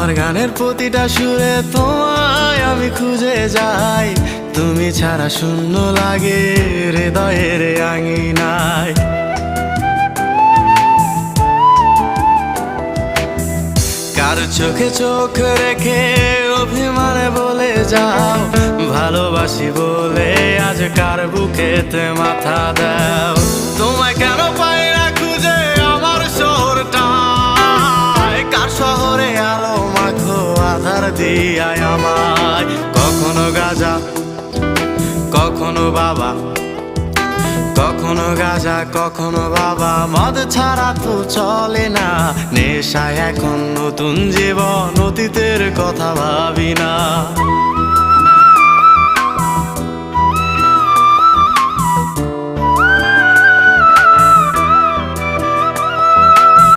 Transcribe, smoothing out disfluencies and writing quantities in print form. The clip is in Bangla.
আমার গানের প্রতিটা সুরে তোমায় আমি খুঁজে যাই, তুমি ছাড়া শূন্য লাগে হৃদয়ের আঙিনায়। কার চোখে চোখ রেখে অভিমানে বলে যাও ভালোবাসি বলে, আজ কার বুকেতে মাথা দাও। তোমায় কেন পাই না খুঁজে আমার শহরটায়, কার শহরে আলো মাখো আধার দিয়ায় আমায়। কখনো গাজা কখনো বাবা, কখনো গাজা কখনো বাবা, মদ ছাড়া তো চলে না। নেশায় এখন নতুন জীবন, অতীতের কথা ভাবি না।